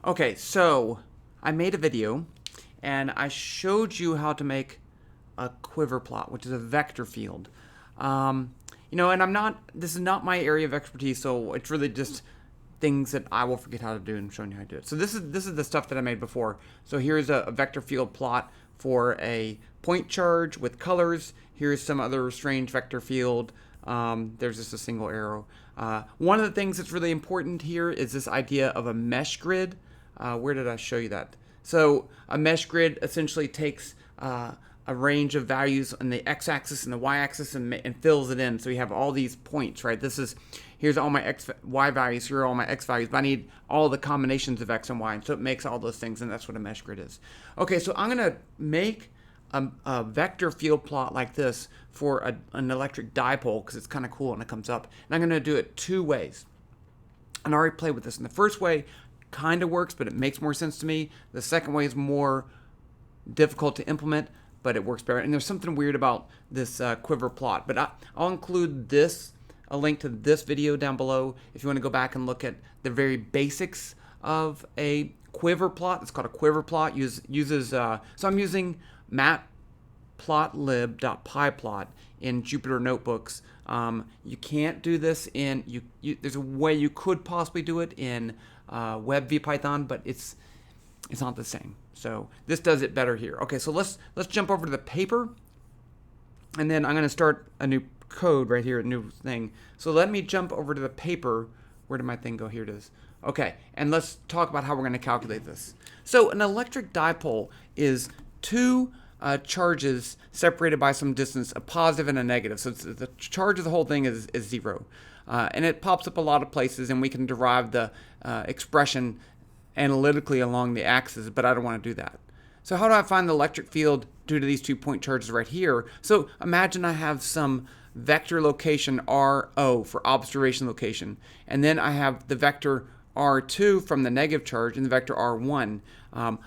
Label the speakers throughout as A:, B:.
A: Okay, so I made a video and I showed you how to make a quiver plot, which is a vector field. And this is not my area of expertise, so it's really just things that I will forget how to do and showing you how to do it. So this is the stuff that I made before. So here's a vector field plot for a point charge with colors. Here's some other strange vector field. There's just a single arrow. One of the things that's really important here is this idea of a mesh grid. Where did I show you that? So a mesh grid essentially takes a range of values on the x-axis and the y-axis and fills it in. So you have all these points, right? Here's all my y values, here are all my x values, but I need all the combinations of x and y, and so it makes all those things, and that's what a mesh grid is. Okay, so I'm going to make a vector field plot like this for an electric dipole because it's kind of cool and it comes up. And I'm going to do it two ways. And I already played with this. And the first way kind of works, but it makes more sense to me. The second way is more difficult to implement, but it works better. And there's something weird about this quiver plot. But I'll include a link to this video down below if you want to go back and look at the very basics of a quiver plot. It's called a quiver plot. So I'm using Matplotlib.pyplot in Jupyter notebooks. You can't do this in there's a way you could possibly do it in web VPython, but it's not the same. So this does it better here. Okay, so let's jump over to the paper, and then I'm going to start a new code right here, a new thing. So let me jump over to the paper. Where did my thing go? Here it is. Okay, and let's talk about how we're going to calculate this. So an electric dipole is two charges separated by some distance, a positive and a negative. So the charge of the whole thing is zero. And it pops up a lot of places, and we can derive the expression analytically along the axis, but I don't want to do that. So how do I find the electric field due to these 2 point charges right here? So imagine I have some vector location RO for observation location, and then I have the vector R2 from the negative charge and the vector R1.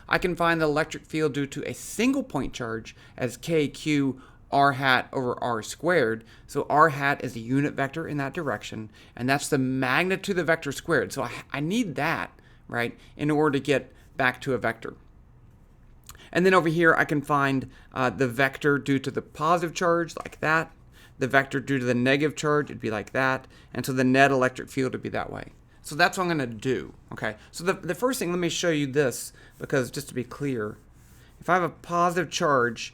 A: I can find the electric field due to a single point charge as KQ r hat over r squared. So r hat is a unit vector in that direction, and that's the magnitude of the vector squared. So I need that, right, in order to get back to a vector. And then over here I can find the vector due to the positive charge, like that. The vector due to the negative charge, it'd be like that. And so the net electric field would be that way. So that's what I'm going to do. Okay. So the first thing, let me show you this, because just to be clear, if I have a positive charge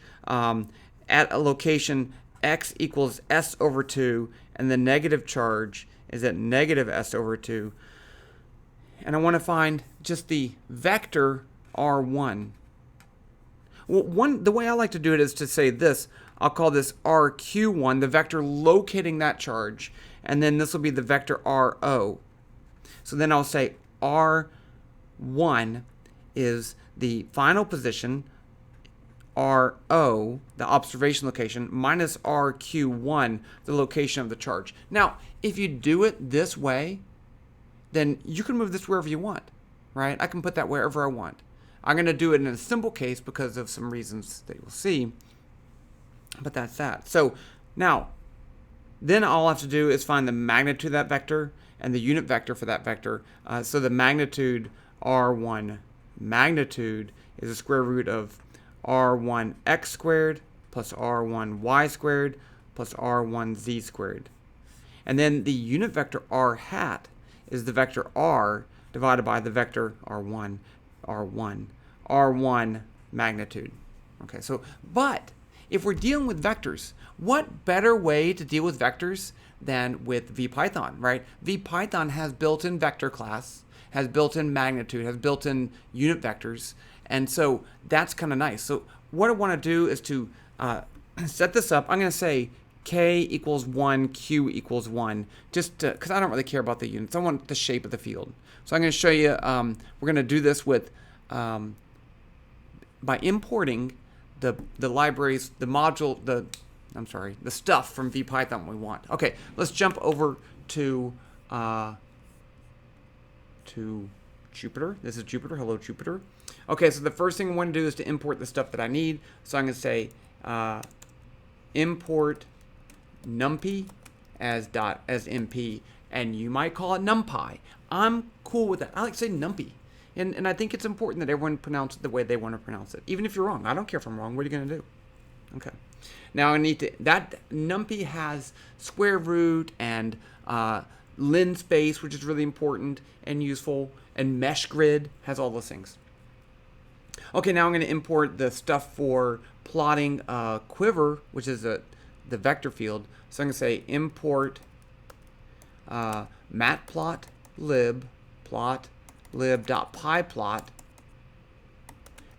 A: at a location x equals s over 2, and the negative charge is at negative s over 2, and I want to find just the vector r1. Well, the way I like to do it is to say this. I'll call this rq1, the vector locating that charge, and then this will be the vector ro. So then I'll say R1 is the final position, RO, the observation location, minus RQ1, the location of the charge. Now, if you do it this way, then you can move this wherever you want, right? I can put that wherever I want. I'm going to do it in a simple case because of some reasons that you'll see, but that's that. So now, then all I have to do is find the magnitude of that vector and the unit vector for that vector. So the magnitude R1 magnitude is the square root of R1x squared plus R1y squared plus R1z squared. And then the unit vector R hat is the vector R divided by the vector R1 magnitude. Okay, so, but if we're dealing with vectors, what better way to deal with vectors than with VPython, right? VPython has built-in vector class, has built-in magnitude, has built-in unit vectors, and so that's kind of nice. So what I want to do is to set this up. I'm going to say k equals 1, q equals 1, just because I don't really care about the units. I want the shape of the field. So I'm going to show you, we're going to do this with by importing the libraries, the module, the stuff from VPython we want. Okay, let's jump over to Jupyter. This is Jupyter. Hello, Jupyter. Okay, so the first thing I want to do is to import the stuff that I need. So I'm going to say import numpy as np, and you might call it numpy. I'm cool with that. I like to say numpy. And I think it's important that everyone pronounce it the way they want to pronounce it. Even if you're wrong. I don't care if I'm wrong. What are you going to do? Okay. Now I need to, that NumPy has square root and linspace, which is really important and useful, and mesh grid has all those things. Okay, now I'm going to import the stuff for plotting Quiver, which is the vector field. So I'm going to say import matplotlib plotlib.pyplot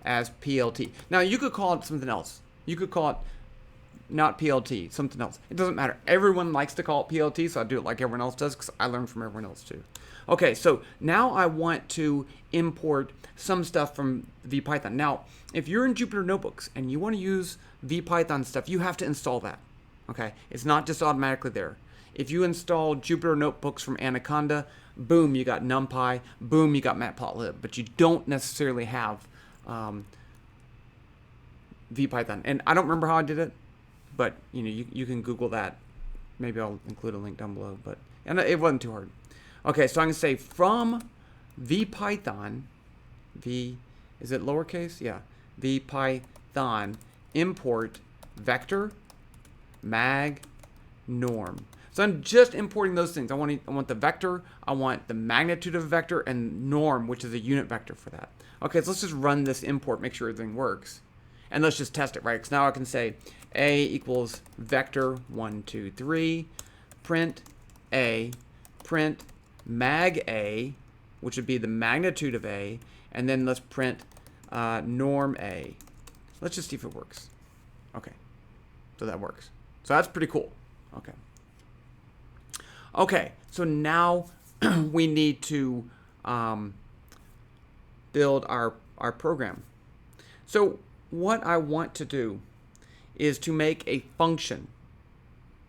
A: as plt. Now you could call it something else. You could call it not plt, something else. It doesn't matter. Everyone likes to call it plt, so I do it like everyone else does because I learned from everyone else too. Okay, so now I want to import some stuff from VPython. Now, if you're in Jupyter Notebooks and you want to use VPython stuff, you have to install that. Okay, it's not just automatically there. If you install Jupyter Notebooks from Anaconda, boom, you got NumPy, boom, you got Matplotlib, but you don't necessarily have VPython. And I don't remember how I did it, but you can Google that. Maybe I'll include a link down below, but and it wasn't too hard. Okay, so I'm going to say from VPython, is it lowercase? Yeah, VPython, import vector, mag, norm. So I'm just importing those things. I want the vector, I want the magnitude of a vector, and norm, which is a unit vector for that. Okay, so let's just run this import, make sure everything works. And let's just test it, right? Because now I can say a equals vector 1, 2, 3, print a, print mag a, which would be the magnitude of a, and then let's print norm a. Let's just see if it works. Okay, so that works. So that's pretty cool. Okay. Okay, so now we need to build our program. So what I want to do is to make a function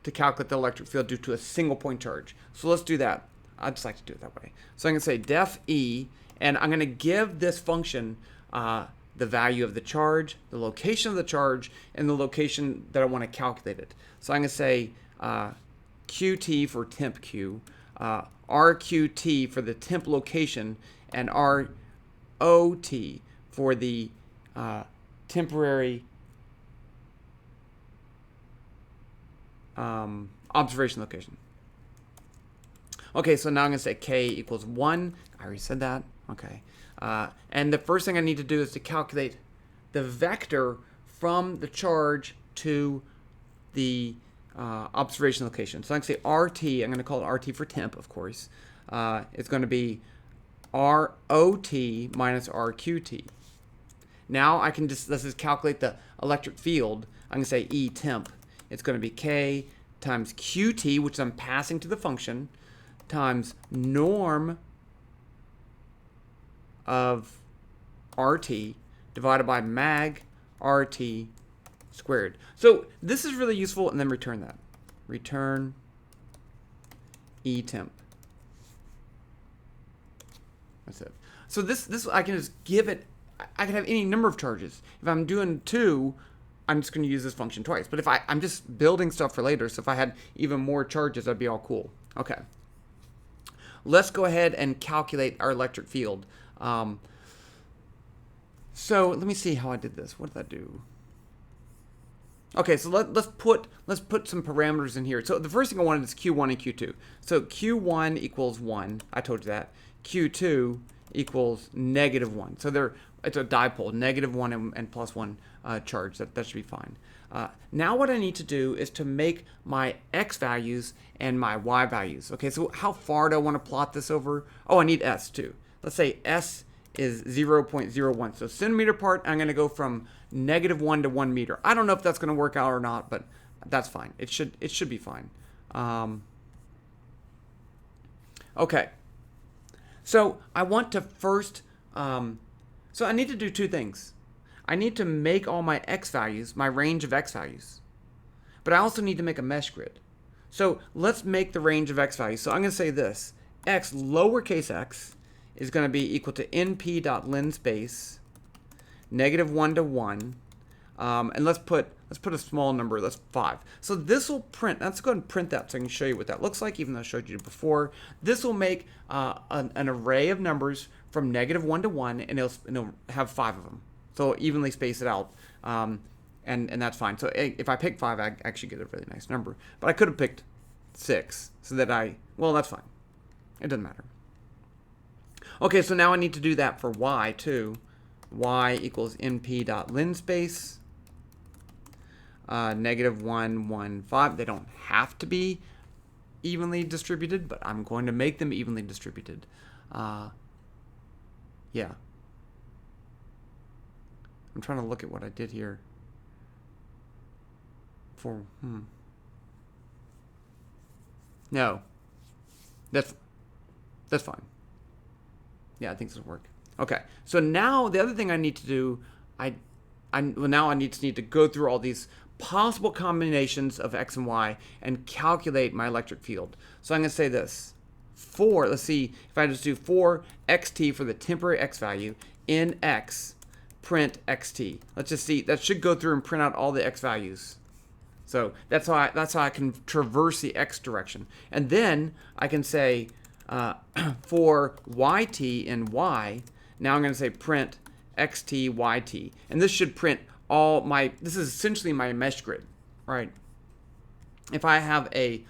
A: to calculate the electric field due to a single point charge. So let's do that. I just like to do it that way. So I'm going to say def e, and I'm going to give this function the value of the charge, the location of the charge, and the location that I want to calculate it. So I'm going to say qt for temp q, rqt for the temp location, and rot for the temporary observation location. Okay, so now I'm going to say k equals 1. I already said that. Okay. And the first thing I need to do is to calculate the vector from the charge to the observation location. So I'm going to say RT. I'm going to call it RT for temp, of course. It's going to be ROT minus RQT. Now I can let's just calculate the electric field. I'm going to say E temp. It's going to be K times QT, which I'm passing to the function, times norm of RT divided by mag RT squared. So this is really useful, and then return that. Return E temp. That's it. So this I can just give it, I can have any number of charges. If I'm doing 2, I'm just going to use this function twice. But if I'm just building stuff for later, so if I had even more charges, that'd be all cool. Okay. Let's go ahead and calculate our electric field. So let me see how I did this. What did I do? Okay, so let's put some parameters in here. So the first thing I wanted is Q1 and Q2. So Q1 equals 1. I told you that. Q2 equals -1. So it's a dipole, -1 and +1 charge. That should be fine. Now what I need to do is to make my x values and my y values. Okay, so how far do I want to plot this over? Oh, I need s too. Let's say s is 0.01. So centimeter part, I'm going to go from -1 to 1 meter. I don't know if that's going to work out or not, but that's fine. It should be fine. Okay. So I want to first, so I need to do 2 things. I need to make all my x values, my range of x values, but I also need to make a mesh grid. So let's make the range of x values. So I'm going to say this, x, lowercase x, is going to be equal to np.linspace, -1 to 1, And let's put a small number. That's 5. So this will print. Let's go ahead and print that so I can show you what that looks like, even though I showed you before. This will make an array of numbers from -1 to 1, and it'll have 5 of them. So it'll evenly space it out, and that's fine. So if I pick 5, I actually get a really nice number. But I could have picked 6, so that well, that's fine. It doesn't matter. Okay, so now I need to do that for y too. Y equals np.linspace. -1, 1, 5. They don't have to be evenly distributed, but I'm going to make them evenly distributed. Yeah. I'm trying to look at what I did here. No. That's fine. Yeah, I think this will work. Okay. So now the other thing I need to do, now I need to go through all these possible combinations of x and y and calculate my electric field. So I'm going to say this. Let's see, if I just do for xt for the temporary x value in x, print xt. Let's just see, that should go through and print out all the x values. So that's how I can traverse the x direction. And then I can say for yt in y, now I'm going to say print xt yt. And this should print this is essentially my mesh grid, right? If I have a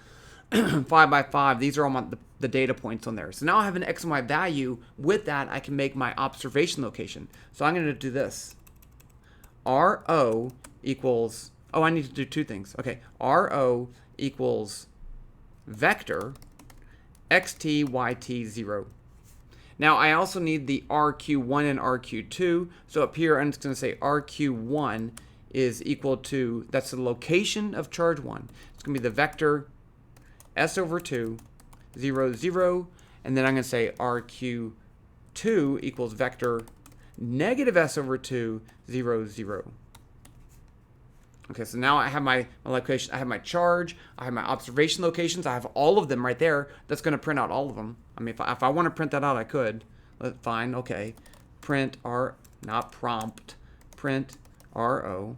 A: 5 by 5, these are all the data points on there. So now I have an x and y value. With that, I can make my observation location. So I'm going to do this. RO equals, I need to do 2 things. Okay, RO equals vector xt yt 0. Now I also need the RQ1 and RQ2. So up here I'm just going to say RQ1 is equal to, that's the location of charge 1. It's going to be the vector s over 2, 0, 0. And then I'm going to say RQ2 equals vector negative s over 2, 0, 0. Okay, so now I have my location, I have my charge, I have my observation locations, I have all of them right there. That's going to print out all of them. I mean, if I want to print that out, I could. Fine, okay. Print not prompt, print RO.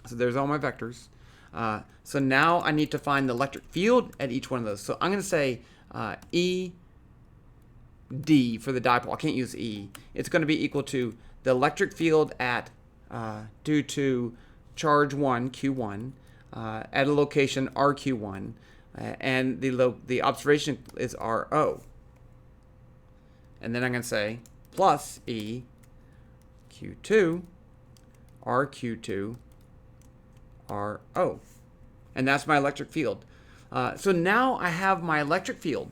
A: So there's all my vectors. So now I need to find the electric field at each one of those. So I'm going to say ED for the dipole. I can't use E. It's going to be equal to the electric field at due to charge 1, Q1, at a location RQ1, and the observation is RO. And then I'm going to say plus E Q2, RQ2, RO. And that's my electric field. So now I have my electric field.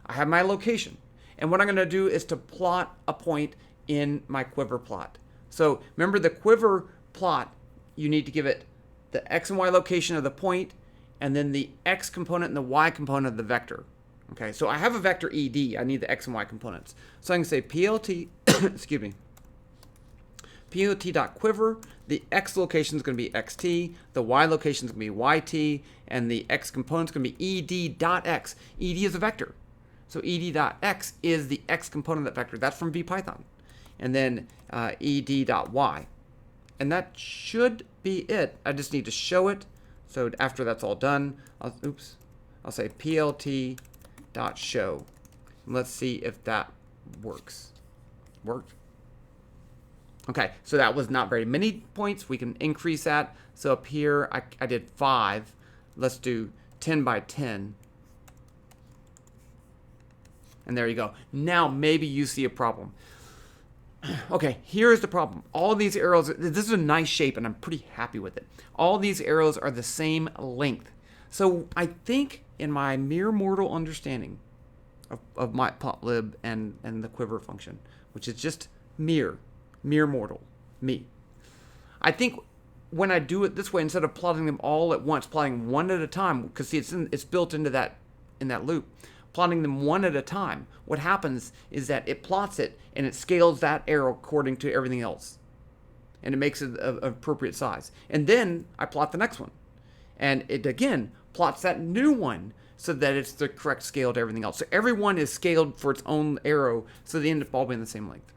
A: I have my location. And what I'm going to do is to plot a point in my quiver plot. So remember, the quiver plot, you need to give it the x and y location of the point, and then the x component and the y component of the vector. Okay, so I have a vector ED. I need the x and y components. So I can say PLT, excuse me, PLT.quiver. The x location is going to be xt, the y location is going to be yt, and the x component is going to be ed.x. Ed is a vector. So ed.x is the x component of that vector. That's from VPython. And then ed.y. And that should be it. I just need to show it. So after that's all done, I'll say plt.show. And let's see if that works. Worked. Okay, so that was not very many points. We can increase that. So up here, I did 5. Let's do 10 by 10. And there you go. Now maybe you see a problem. Okay, here's the problem. All these arrows, this is a nice shape, and I'm pretty happy with it. All these arrows are the same length. So I think in my mere mortal understanding of Matplotlib and the quiver function, which is just mere mortal, me. I think when I do it this way, instead of plotting them all at once, plotting one at a time, because see, it's built into that loop. Plotting them one at a time, what happens is that it plots it and it scales that arrow according to everything else, and it makes it an appropriate size. And then I plot the next one, and it again plots that new one so that it's the correct scale to everything else. So every one is scaled for its own arrow, so they end up all being the same length.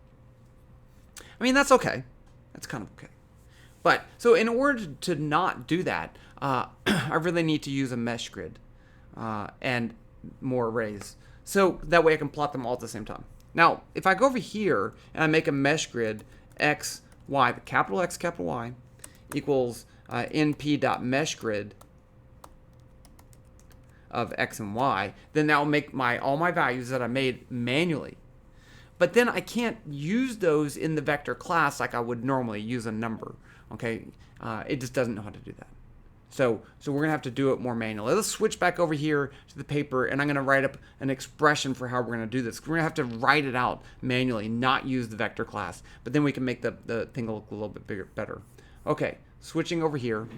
A: I mean, that's okay. That's kind of okay. But so in order to not do that, I really need to use a mesh grid and more arrays. So that way I can plot them all at the same time. Now, if I go over here and I make a mesh grid x, y, capital X, capital Y, equals np.meshGrid of x and y, then that will make all my values that I made manually. But then I can't use those in the vector class like I would normally use a number. Okay, it just doesn't know how to do that. So we're gonna have to do it more manually. Let's switch back over here to the paper, and I'm gonna write up an expression for how we're gonna do this. We're gonna have to write it out manually, not use the vector class. But then we can make the thing look a little bit better. Okay, switching over here.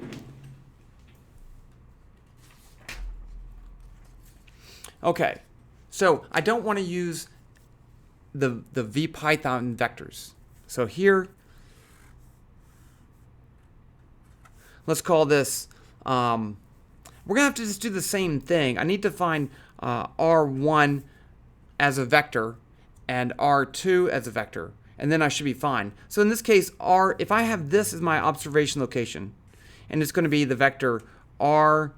A: Okay, so I don't want to use the VPython vectors. So here, let's call this, we're going to have to just do the same thing. I need to find R1 as a vector and R2 as a vector, and then I should be fine. So in this case, if I have this as my observation location, and it's going to be the vector R,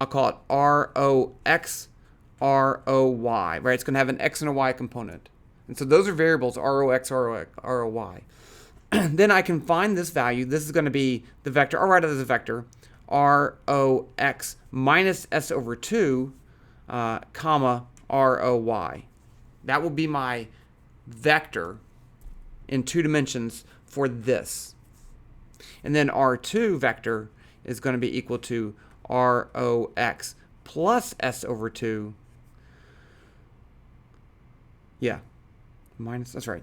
A: I'll call it ROX, ROY, right? It's going to have an X and a Y component. And so those are variables, ROX, ROY. Then I can find this value. This is going to be the vector, I'll write it as a vector, ROX minus S over 2, comma, ROY. That will be my vector in 2 dimensions for this. And then R2 vector is going to be equal to ROX plus S over 2. Yeah, minus, that's right.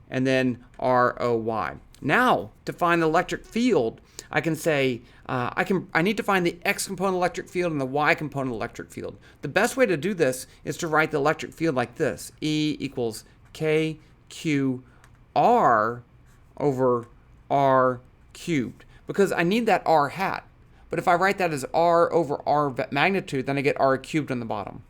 A: And then ROY. Now, to find the electric field, I can say, I need to find the X component electric field and the Y component electric field. The best way to do this is to write the electric field like this. E equals KQ R over R cubed. Because I need that R hat. But if I write that as R over R magnitude, then I get R cubed on the bottom.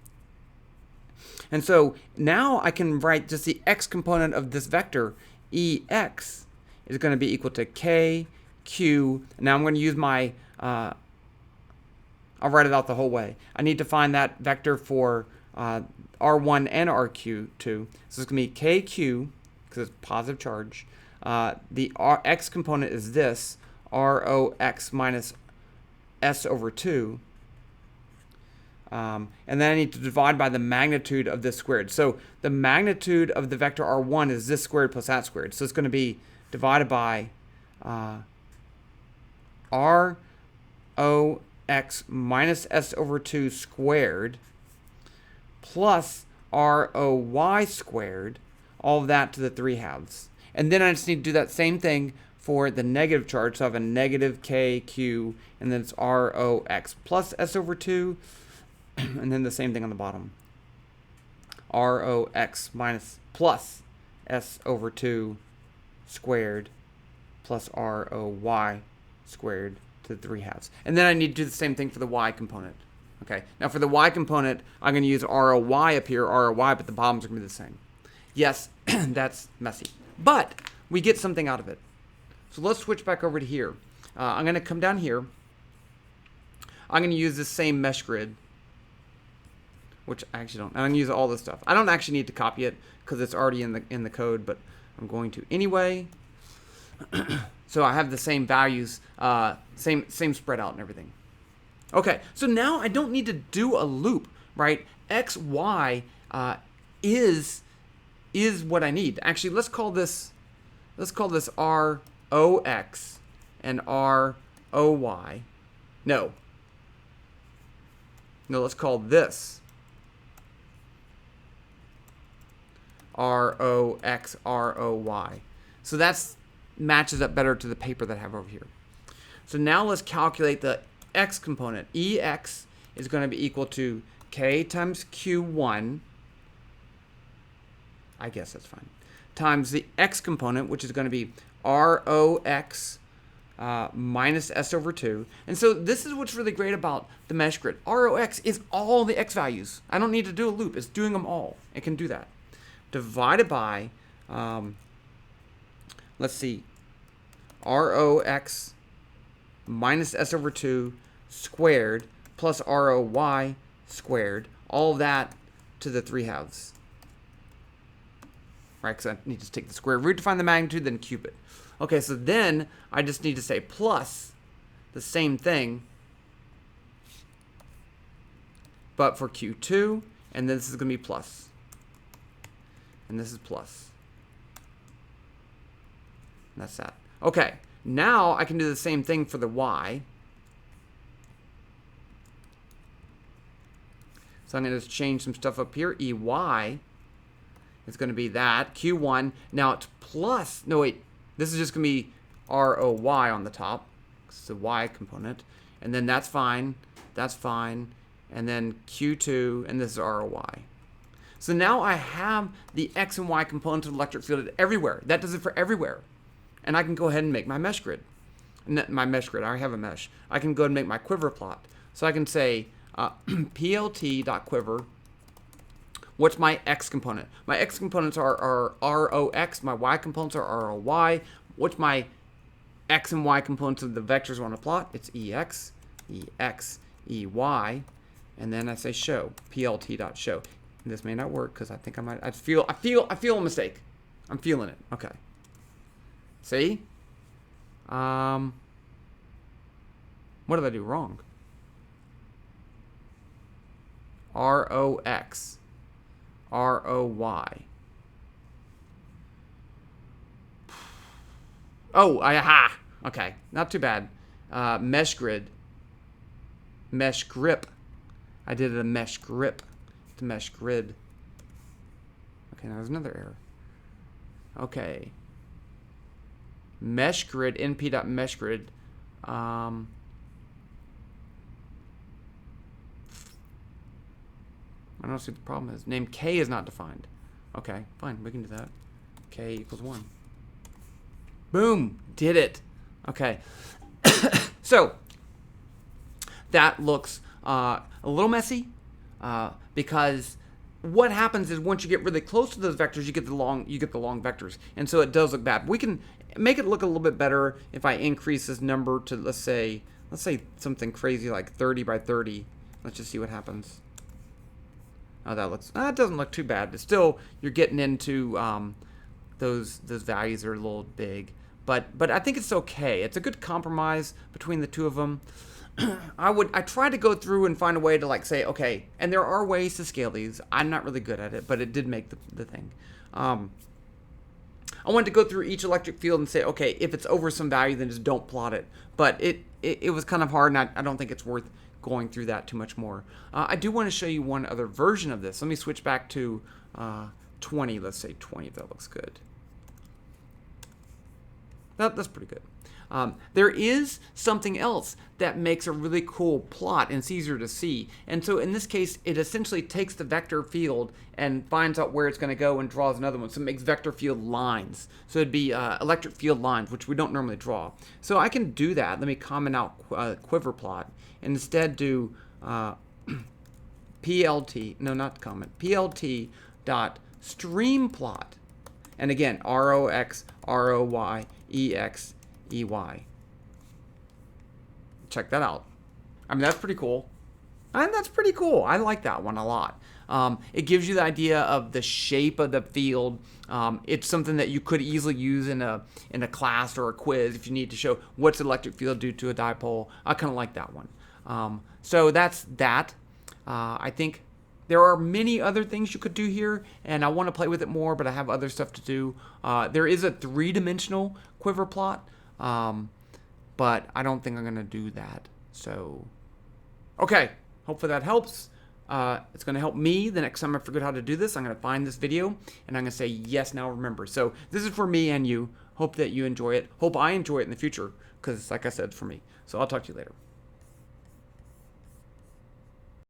A: And so now I can write just the X component of this vector, EX, is going to be equal to KQ. Now I'm going to use my, I'll write it out the whole way. I need to find that vector for R1 and RQ2. So it's going to be KQ, because it's positive charge. The X component is this, ROX minus S over 2. And then I need to divide by the magnitude of this squared. So the magnitude of the vector R1 is this squared plus that squared. So it's going to be divided by ROX minus S over 2 squared plus ROY squared, all of that to the 3/2. And then I just need to do that same thing for the negative charge. So I have a negative KQ, and then it's ROX plus S over 2. And then the same thing on the bottom. ROX minus plus S over 2 squared plus ROY squared to the 3/2. And then I need to do the same thing for the Y component. Okay. Now for the Y component, I'm going to use ROY up here, ROY, but the bottoms are going to be the same. Yes, that's messy. But we get something out of it. So let's switch back over to here. I'm going to come down here. I'm going to use this same mesh grid, which I actually don't. I'm going to use all this stuff. I don't actually need to copy it because it's already in the code, but I'm going to anyway. So I have the same values, same spread out and everything. Okay, so now I don't need to do a loop, right? X, Y is what I need. Actually, let's call this ROX and ROY. No, let's call this ROX, ROY. So that's matches up better to the paper that I have over here. So now let's calculate the X component. EX is going to be equal to K times Q1, I guess that's fine, times the X component, which is going to be ROX minus S over 2. And so this is what's really great about the mesh grid. ROX is all the X values. I don't need to do a loop. It's doing them all. It can do that. Divided by, let's see, ROX minus S over 2 squared plus ROY squared, all of that to the 3/2. Right, because I need to take the square root to find the magnitude, then cube it. Okay, so then I just need to say plus the same thing, but for Q2, and then this is going to be plus. And this is plus. And that's that. Okay, now I can do the same thing for the Y. So I'm going to just change some stuff up here. EY is going to be that. Q1. Now it's plus. No, wait. This is just going to be ROY on the top. It's the Y component. And then that's fine. That's fine. And then Q2. And this is ROY. So now I have the X and Y components of the electric field everywhere. That does it for everywhere. And I can go ahead and make my mesh grid. My mesh grid. I already have a mesh. I can go ahead and make my quiver plot. So I can say plt.quiver. What's my X component? My X components are ROX. My Y components are ROY. What's my X and Y components of the vectors I want to plot? It's EX, EX, EY. And then I say show, plt.show. This may not work because I think I feel a mistake. I'm feeling it. Okay. See? What did I do wrong? ROX, ROY. Oh, aha. Okay, not too bad. Mesh grid, mesh grip. I did a mesh grip to mesh grid. Okay, now there's another error. Okay. Mesh grid, np.mesh grid. I don't see what the problem is. Name K is not defined. Okay, fine, we can do that. K equals 1. Boom, did it. Okay, so that looks a little messy because what happens is once you get really close to those vectors, you get the long vectors, and so it does look bad. We can make it look a little bit better if I increase this number to let's say something crazy like 30 by 30. Let's just see what happens. Oh, that doesn't look too bad, but still you're getting into those values are a little big, but I think it's okay. It's a good compromise between the two of them. I try to go through and find a way to like say, okay, and there are ways to scale these. I'm not really good at it, but it did make the thing. I wanted to go through each electric field and say, okay, if it's over some value, then just don't plot it. But it was kind of hard, and I don't think it's worth going through that too much more. I do want to show you one other version of this. Let me switch back to 20. Let's say 20, if that looks good. That's pretty good. There is something else that makes a really cool plot and it's easier to see. And so in this case, it essentially takes the vector field and finds out where it's going to go and draws another one. So it makes vector field lines. So it'd be electric field lines, which we don't normally draw. So I can do that. Let me comment out quiver plot and instead do PLT, no, not comment, PLT dot stream plot. And again, ROX, ROY, EX, EY. Check that out. I mean, that's pretty cool. And that's pretty cool. I like that one a lot. It gives you the idea of the shape of the field. It's something that you could easily use in a class or a quiz if you need to show what's the electric field due to a dipole. I kind of like that one. So that's that. I think there are many other things you could do here, and I want to play with it more, but I have other stuff to do. There is a 3-dimensional quiver plot, but I don't think I'm going to do that. So, okay, hopefully that helps. It's going to help me the next time I forget how to do this. I'm going to find this video, and I'm going to say, yes, now remember. So this is for me and you. Hope that you enjoy it. Hope I enjoy it in the future, because like I said, it's for me. So I'll talk to you later.